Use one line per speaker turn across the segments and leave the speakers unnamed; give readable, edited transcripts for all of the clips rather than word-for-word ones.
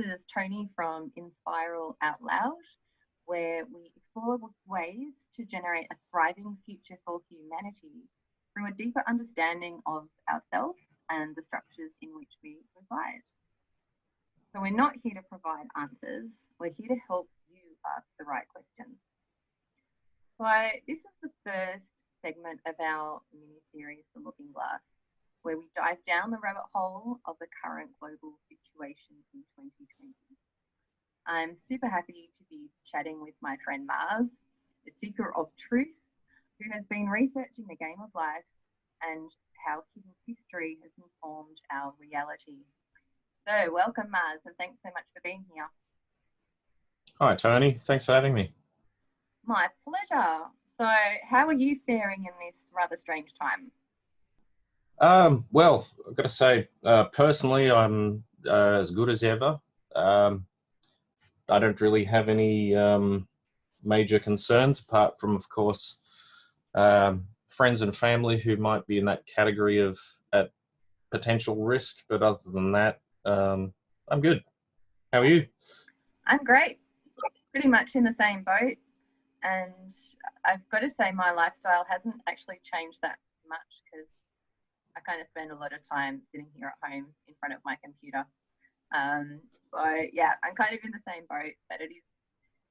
is Tjoni from Inspiral Out Loud, where we explore ways to generate a thriving future for humanity through a deeper understanding of ourselves and the structures in which we reside. So we're not here to provide answers, we're here to help you ask the right questions. So this is the first segment of our mini-series, The Looking Glass, where we dive down the rabbit hole of the current global situation in 2020. I'm super happy to be chatting with my friend Mars, the seeker of truth, who has been researching the game of life and how hidden history has informed our reality. So welcome, Mars, and thanks so much for being here.
Hi, Tjoni. Thanks for having me.
My pleasure. So how are you faring in this rather strange time?
Well, I've got to say, personally, I'm as good as ever. I don't really have any major concerns, apart from, of course, friends and family who might be in that category of at potential risk. But other than that, I'm good. How are you?
I'm great. Pretty much in the same boat. And I've got to say my lifestyle hasn't actually changed that much, because I kind of spend a lot of time sitting here at home in front of my computer. So yeah, I'm kind of in the same boat, but it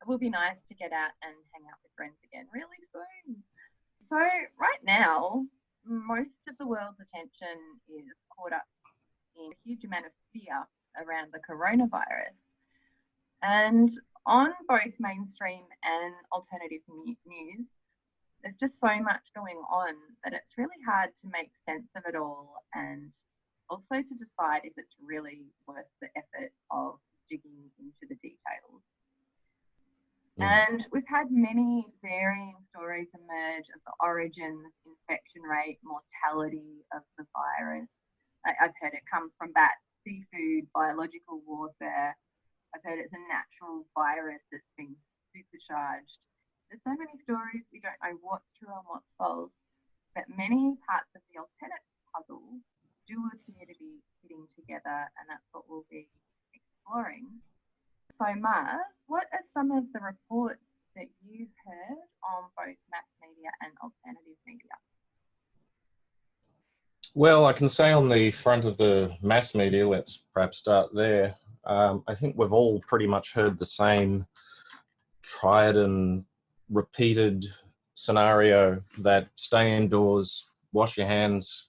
will be nice to get out and hang out with friends again really soon. So right now, most of the world's attention is caught up in a huge amount of fear around the coronavirus. And on both mainstream and alternative news, there's just so much going on that it's really hard to make sense of it all, and also to decide if it's really worth the effort of digging into the details. And we've had many varying stories emerge of the origins, infection rate, mortality of the virus. I've heard it comes from bats, seafood, biological warfare. I've heard it's a natural virus that's been supercharged. There's so many stories, we don't know what's true and what's false, but many parts of the alternate puzzle do appear to be fitting together, and that's what we'll be exploring. So Mars, what are some of the reports that you've heard on both mass media and alternative media?
Well, I can say on the front of the mass media, let's perhaps start there. I think we've all pretty much heard the same tried and repeated scenario that stay indoors, wash your hands,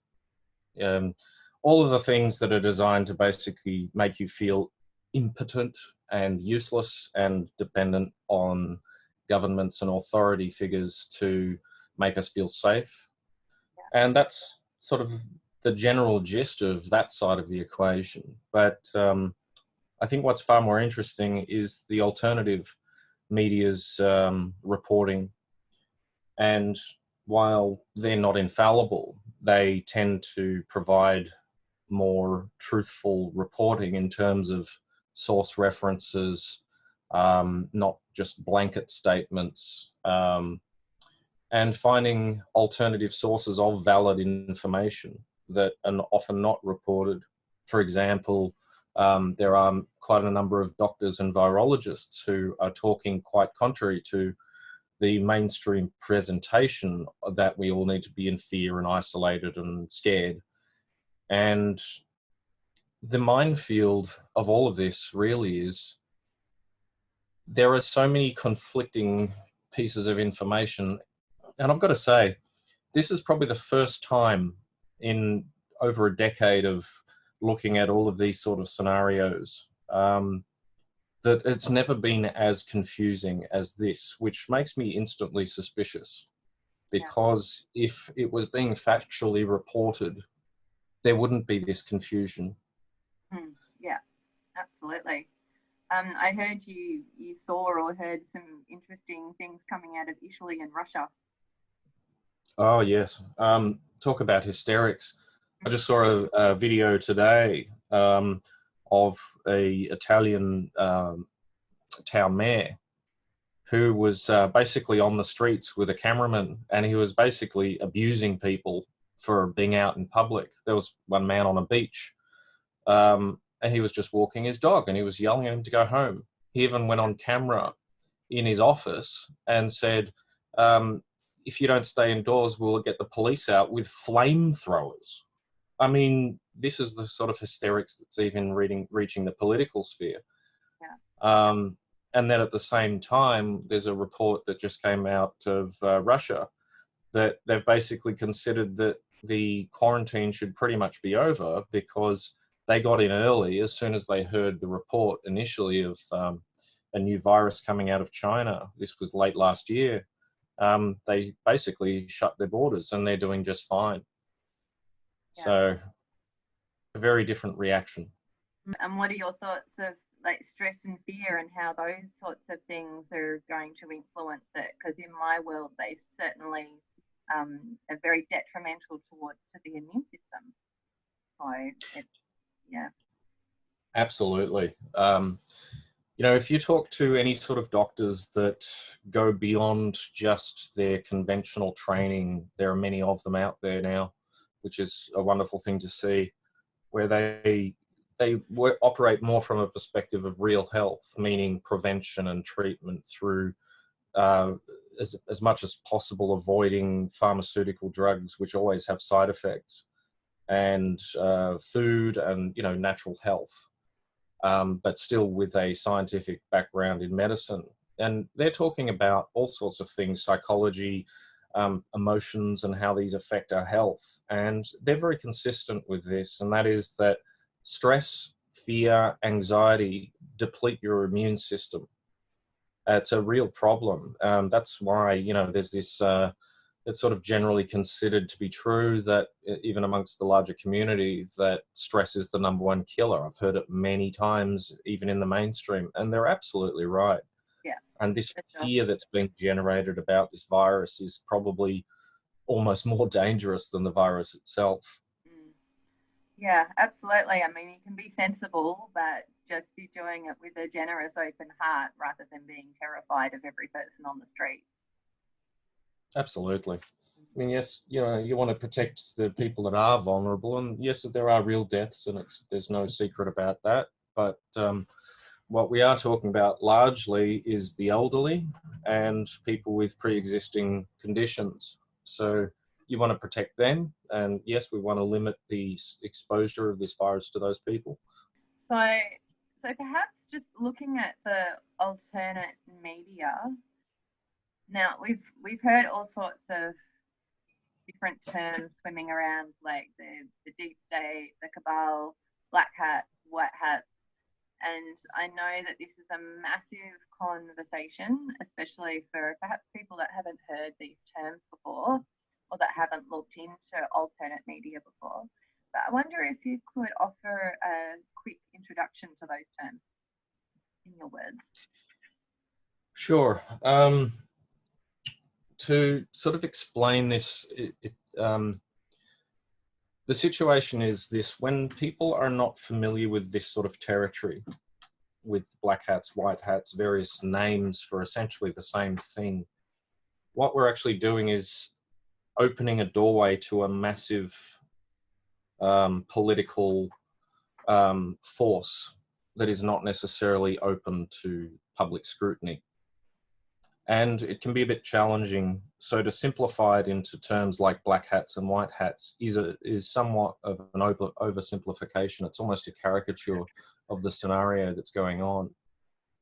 all of the things that are designed to basically make you feel impotent and useless and dependent on governments and authority figures to make us feel safe. And that's sort of the general gist of that side of the equation. But I think what's far more interesting is the alternative media's reporting. And while they're not infallible, they tend to provide more truthful reporting in terms of source references, not just blanket statements, and finding alternative sources of valid information that are often not reported. For example, there are quite a number of doctors and virologists who are talking quite contrary to the mainstream presentation that we all need to be in fear and isolated and scared. And the minefield of all of this really is there are so many conflicting pieces of information. And I've got to say, this is probably the first time in over a decade of looking at all of these sort of scenarios that it's never been as confusing as this, which makes me instantly suspicious. Because if it was being factually reported, there wouldn't be this confusion.
Yeah, absolutely. I heard you saw or heard some interesting things coming out of Italy and Russia.
Oh, yes. Talk about hysterics. I just saw a video today of a Italian town mayor who was basically on the streets with a cameraman, and he was basically abusing people for being out in public. There was one man on a beach and he was just walking his dog, and he was yelling at him to go home. He even went on camera in his office and said, if you don't stay indoors, we'll get the police out with flamethrowers. I mean, this is the sort of hysterics that's even reaching the political sphere.
Yeah.
And then at the same time, there's a report that just came out of Russia that they've basically considered that the quarantine should pretty much be over because they got in early as soon as they heard the report initially of a new virus coming out of China. This was late last year. They basically shut their borders and they're doing just fine.
Yeah.
So a very different reaction.
And what are your thoughts of like stress and fear and how those sorts of things are going to influence it? Because in my world, they certainly are very detrimental towards the immune system. So, yeah.
Absolutely. You know, if you talk to any sort of doctors that go beyond just their conventional training, there are many of them out there now, which is a wonderful thing to see, where they operate more from a perspective of real health, meaning prevention and treatment through as much as possible avoiding pharmaceutical drugs, which always have side effects, and food and, you know, natural health. But still with a scientific background in medicine. And they're talking about all sorts of things, psychology, emotions, and how these affect our health. And they're very consistent with this, and that is that stress, fear, anxiety deplete your immune system. It's a real problem. That's why, you know, there's this... it's sort of generally considered to be true that even amongst the larger community that stress is the #1 killer. I've heard it many times, even in the mainstream, and they're absolutely right.
Yeah.
And this fear that's being generated about this virus is probably almost more dangerous than the virus itself.
Yeah, absolutely. I mean, you can be sensible, but just be doing it with a generous, open heart rather than being terrified of every person on the street.
Absolutely. I mean, yes, you know, you want to protect the people that are vulnerable, and yes, there are real deaths, and there's no secret about that. But what we are talking about largely is the elderly and people with pre-existing conditions. So you want to protect them, and yes, we want to limit the exposure of this virus to those people.
So perhaps just looking at the alternate media. Now, we've heard all sorts of different terms swimming around, like the deep state, the cabal, black hat, white hat. And I know that this is a massive conversation, especially for perhaps people that haven't heard these terms before or that haven't looked into alternate media before. But I wonder if you could offer a quick introduction to those terms in your words.
Sure. To sort of explain this, the situation is this: when people are not familiar with this sort of territory, with black hats, white hats, various names for essentially the same thing, what we're actually doing is opening a doorway to a massive political force that is not necessarily open to public scrutiny. And it can be a bit challenging. So to simplify it into terms like black hats and white hats is somewhat of an oversimplification. It's almost a caricature of the scenario that's going on,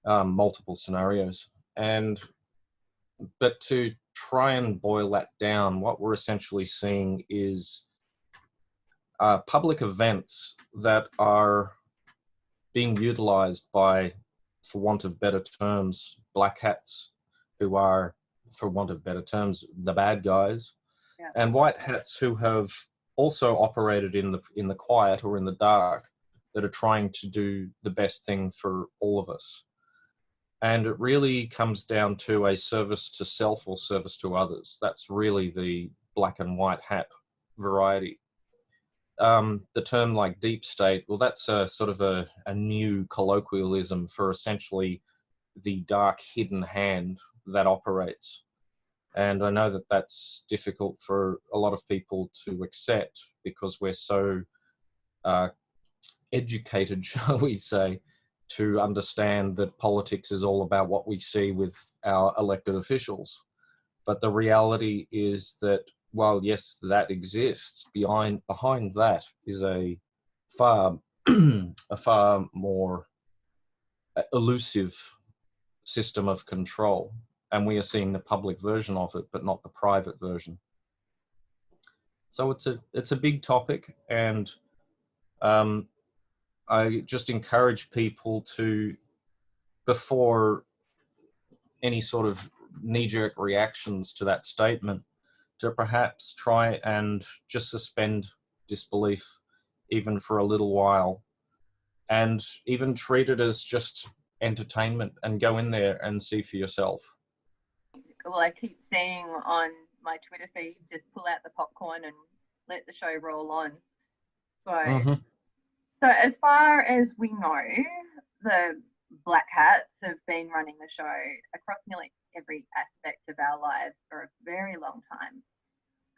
multiple scenarios. But to try and boil that down, what we're essentially seeing is public events that are being utilized by, for want of better terms, black hats, who are, for want of better terms, the bad guys,
yeah,
and white hats who have also operated in the quiet or in the dark, that are trying to do the best thing for all of us. And it really comes down to a service to self or service to others. That's really the black and white hat variety. The term like deep state, well, that's a sort of a new colloquialism for essentially the dark hidden hand that operates. And I know that that's difficult for a lot of people to accept because we're so educated, shall we say, to understand that politics is all about what we see with our elected officials. But the reality is that, while yes, that exists, behind that is a far a far more elusive system of control, and we are seeing the public version of it, but not the private version. So it's a big topic, and I just encourage people to, before any sort of knee-jerk reactions to that statement, to perhaps try and just suspend disbelief even for a little while, and even treat it as just entertainment and go in there and see for yourself.
Well, I keep seeing on my Twitter feed, just pull out the popcorn and let the show roll on. So, so as far as we know, the Black Hats have been running the show across nearly every aspect of our lives for a very long time.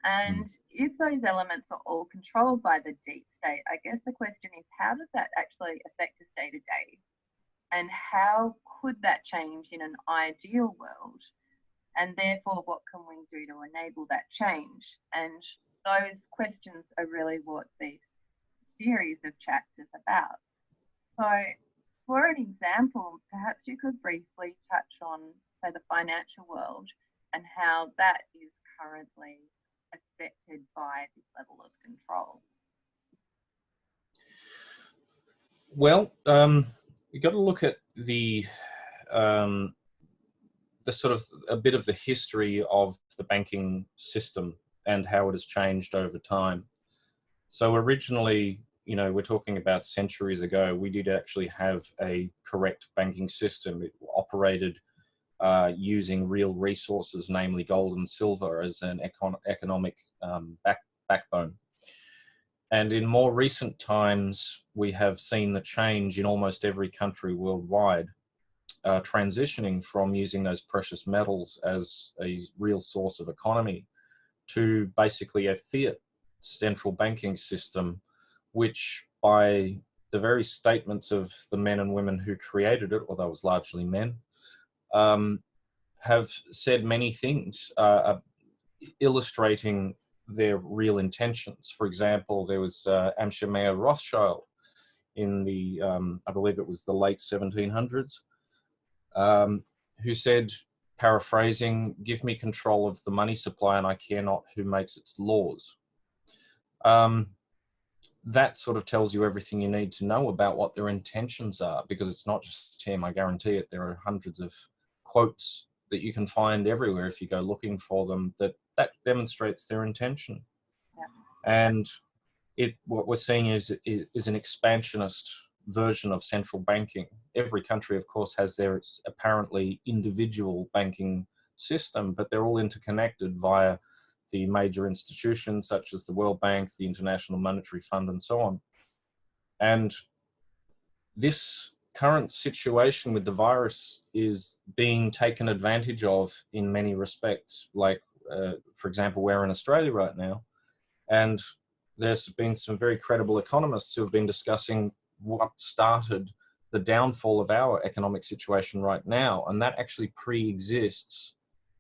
And if those elements are all controlled by the deep state, I guess the question is, how does that actually affect us day to day? And how could that change in an ideal world? And therefore, what can we do to enable that change? And those questions are really what this series of chats is about. So, for an example, perhaps you could briefly touch on, say, the financial world and how that is currently affected by this level of control.
Well, you've got to look at the sort of a bit of the history of the banking system and how it has changed over time. So originally, you know, we're talking about centuries ago, we did actually have a correct banking system. It operated using real resources, namely gold and silver, as an economic backbone. And in more recent times, we have seen the change in almost every country worldwide, transitioning from using those precious metals as a real source of economy to basically a fiat central banking system, which by the very statements of the men and women who created it, although it was largely men, have said many things illustrating their real intentions. For example, there was Amscher Mayer Rothschild in the, I believe it was the late 1700s, who said, paraphrasing, "Give me control of the money supply and I care not who makes its laws." That sort of tells you everything you need to know about what their intentions are, because it's not just him, I guarantee it. There are hundreds of quotes that you can find everywhere if you go looking for them that demonstrates their intention.
Yeah.
And what we're seeing is an expansionist version of central banking. Every country, of course, has their apparently individual banking system, but they're all interconnected via the major institutions such as the World Bank, the International Monetary Fund, and so on. And this current situation with the virus is being taken advantage of in many respects. Like, for example, we're in Australia right now, and there's been some very credible economists who have been discussing what started the downfall of our economic situation right now, and that actually pre-exists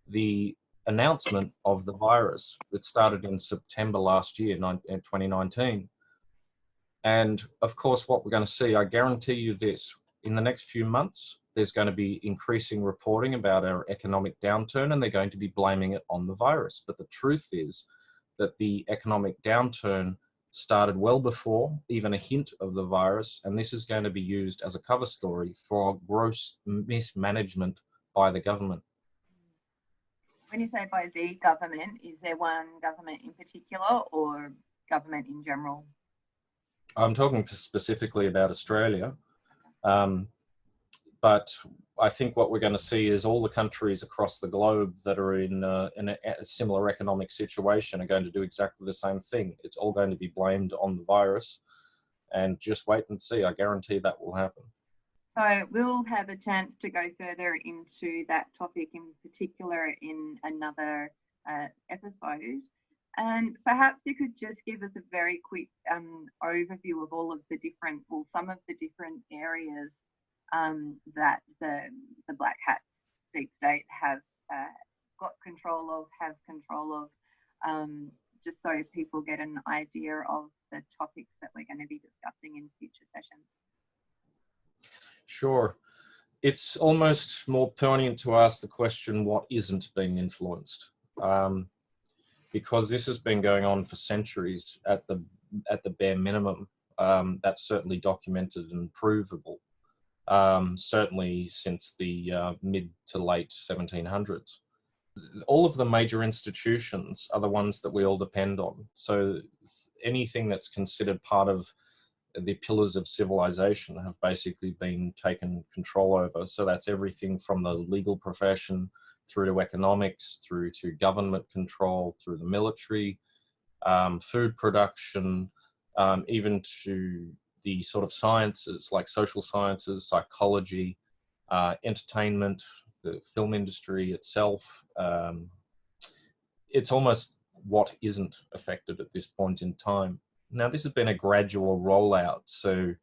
the announcement of the virus. It started in September last year, 2019. And of course, what we're going to see, I guarantee you this, in the next few months, there's going to be increasing reporting about our economic downturn, and they're going to be blaming it on the virus. But the truth is that the economic downturn started well before even a hint of the virus, and this is going to be used as a cover story for gross mismanagement by the government.
When you say by the government, is there one government in particular or government in general?
I'm talking specifically about Australia, but I think what we're going to see is all the countries across the globe that are in a similar economic situation are going to do exactly the same thing. It's all going to be blamed on the virus, and just wait and see. I guarantee that will happen.
So we'll have a chance to go further into that topic in particular in another episode. And perhaps you could just give us a very quick overview of all of the different, well, some of the different areas that the Black Hats deep state have got control of, have control of, just so people get an idea of the topics that we're going to be discussing in future sessions.
Sure. It's almost more poignant to ask the question, what isn't being influenced? Because this has been going on for centuries at the bare minimum. That's certainly documented and provable. Certainly since the mid to late 1700s. All of the major institutions are the ones that we all depend on. So anything that's considered part of the pillars of civilization have basically been taken control over. So that's everything from the legal profession through to economics, through to government control, through the military, food production, even to the sort of sciences like social sciences, psychology, entertainment, the film industry itself. It's almost what isn't affected at this point in time. Now, this has been a gradual rollout, so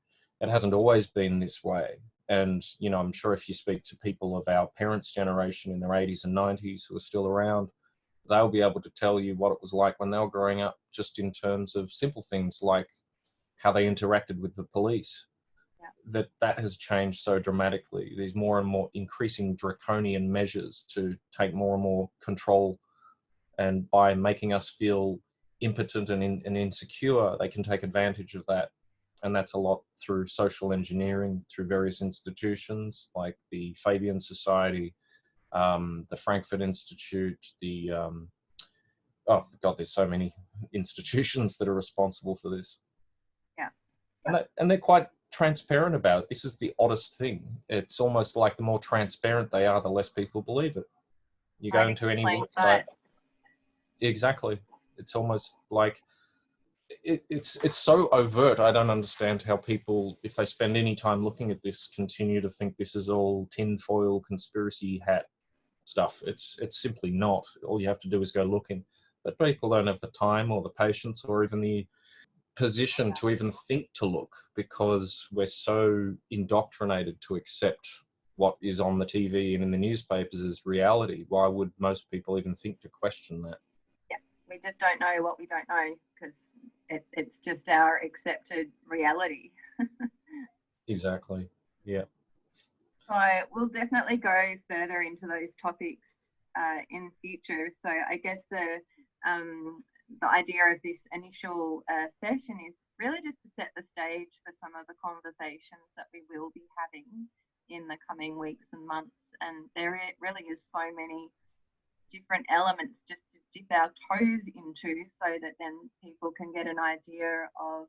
it hasn't always been this way. And, you know, I'm sure if you speak to people of our parents' generation in their 80s and 90s who are still around, they'll be able to tell you what it was like when they were growing up, just in terms of simple things like how they interacted with the police. Yeah. That has changed so dramatically. There's more and more increasing draconian measures to take more and more control, and by making us feel impotent and insecure, they can take advantage of that. And that's a lot through social engineering, through various institutions like the Fabian Society, the Frankfurt Institute, the oh God, there's so many institutions that are responsible for this. Yeah. And they're quite transparent about it. This is the oddest thing. It's almost like the more transparent they are, the less people believe it. You go into any website. Exactly. It's almost like it's so overt. I don't understand how people, if they spend any time looking at this, continue to think this is all tinfoil conspiracy hat stuff. It's simply not. All you have to do is go looking. But people don't have the time or the patience or even the position to even think to look, because we're so indoctrinated to accept what is on the TV and in the newspapers as reality. Why would most people even think to question that?
Yeah, we just don't know what we don't know, because it's just our accepted reality.
Exactly. Yeah.
So we'll definitely go further into those topics in future. So I guess the idea of this initial session is really just to set the stage for some of the conversations that we will be having in the coming weeks and months. And there really is so many different elements just to dip our toes into, so that then people can get an idea of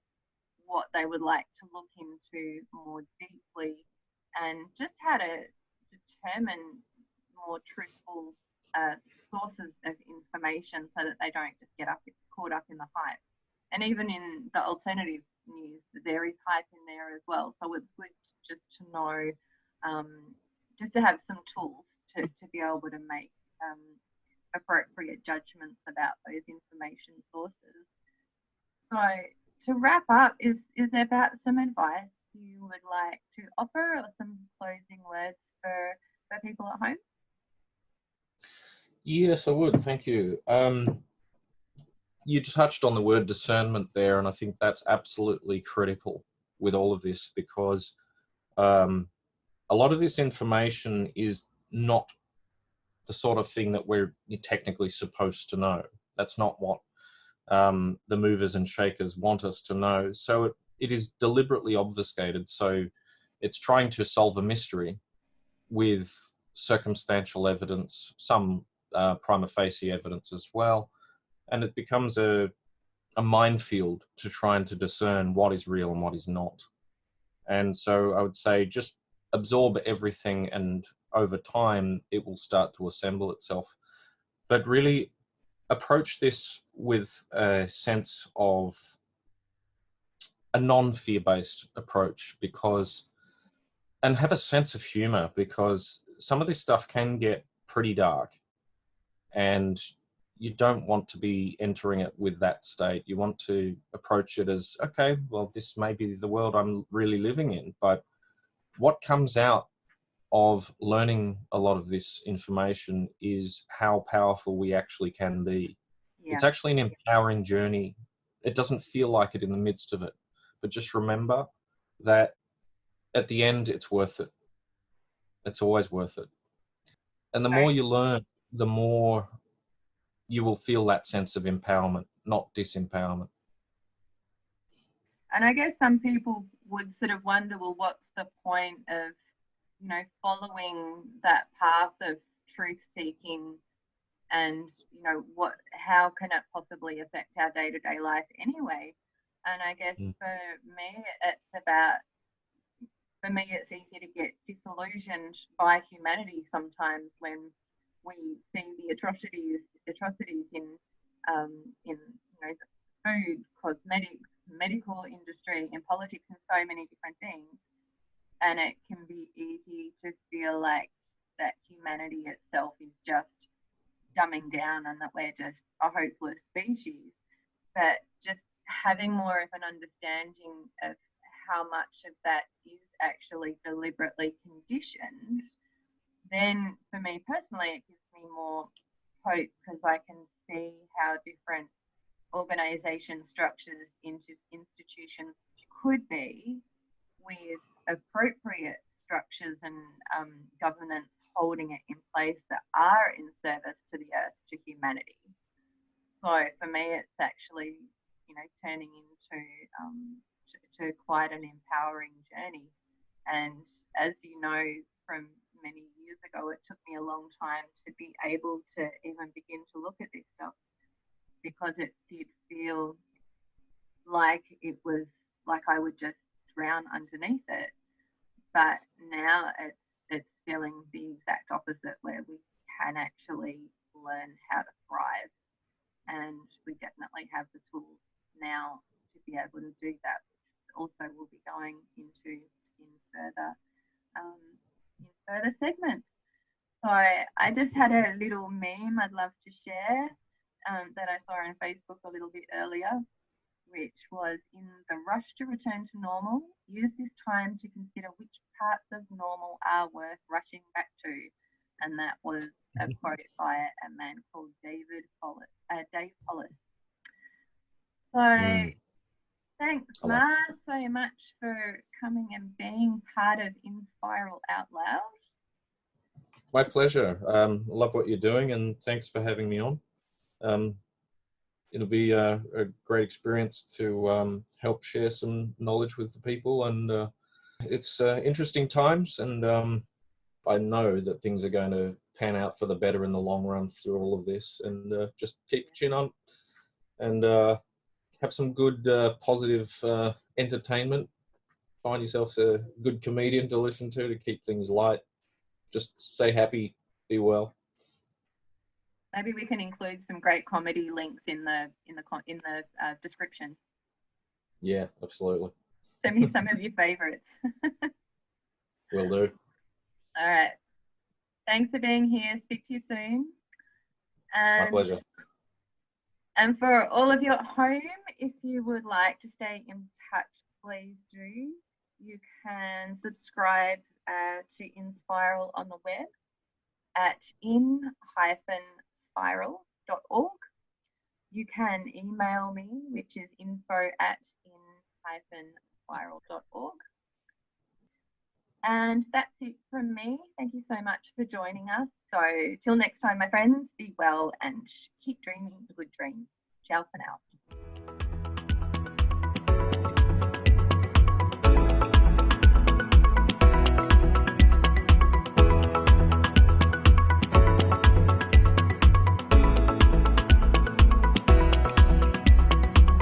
what they would like to look into more deeply, and just how to determine more truthful sources of information, so that they don't just get caught up in the hype. And even in the alternative news, there is hype in there as well. So it's good just to know, just to have some tools to be able to make appropriate judgments about those information sources. So to wrap up, is there about some advice you would like to offer, or some closing words for people at home?
Yes, I would. Thank you. You touched on the word discernment there, and I think that's absolutely critical with all of this, because a lot of this information is not the sort of thing that we're technically supposed to know. That's not what the movers and shakers want us to know. So it is deliberately obfuscated. So it's trying to solve a mystery with circumstantial evidence, some prima facie evidence as well. And it becomes a minefield to try and to discern what is real and what is not. And so I would say just absorb everything, and over time it will start to assemble itself. But really approach this with a sense of a non-fear-based approach, and have a sense of humor, because some of this stuff can get pretty dark, and you don't want to be entering it with that state. You want to approach it as, okay, well, this may be the world I'm really living in, but what comes out of learning a lot of this information is how powerful we actually can be.
Yeah.
It's actually an empowering journey. It doesn't feel like it in the midst of it, but just remember that at the end, it's worth it. It's always worth it. And the more you learn, the more you will feel that sense of empowerment, not disempowerment.
And I guess some people would sort of wonder, well, what's the point of, you know, following that path of truth seeking, and, you know, how can it possibly affect our day-to-day life anyway? And I guess for me, it's easy to get disillusioned by humanity sometimes when we see the atrocities in you know, the food, cosmetics, medical industry, in politics, and so many different things. And it can be easy to feel like that humanity itself is just dumbing down and that we're just a hopeless species. But just having more of an understanding of how much of that is actually deliberately conditioned, then for me personally, it gives me more hope, because I can see how different organisation structures, institutions could be, with appropriate structures and governance holding it in place that are in service to the earth, to humanity. So for me, it's actually, you know, turning into to quite an empowering journey. And as you know, from many years ago, it took me a long time to be able to even begin to look at this stuff, because it did feel like it was like I would just drown underneath it. But now it's feeling the exact opposite, where we can actually learn how to thrive, and we definitely have the tools now to be able to do that, which also will be going into in further segments. So I just had a little meme I'd love to share that I saw on Facebook a little bit earlier, which was, in the rush to return to normal, use this time to consider which parts of normal are worth rushing back to. And that was a quote by a man called Dave Hollis. So thanks, Mars, so much for coming and being part of Inspiral Out Loud.
My pleasure. Love what you're doing, and thanks for having me on. It'll be a great experience to help share some knowledge with the people, and it's interesting times, and I know that things are going to pan out for the better in the long run through all of this, and just keep tuning on and have some good positive entertainment. Find yourself a good comedian to listen to keep things light. Just stay happy, be well.
Maybe we can include some great comedy links in the description.
Yeah, absolutely.
Send me some of your favorites.
Will do.
All right. Thanks for being here. Speak to you soon.
My pleasure.
And for all of you at home, if you would like to stay in touch, please do. You can subscribe to Inspiral on the web at in-spiral.org. You can email me, which is info@in-spiral.org. And that's it from me. Thank you so much for joining us. So till next time, my friends, be well and keep dreaming the good dreams. Ciao for now.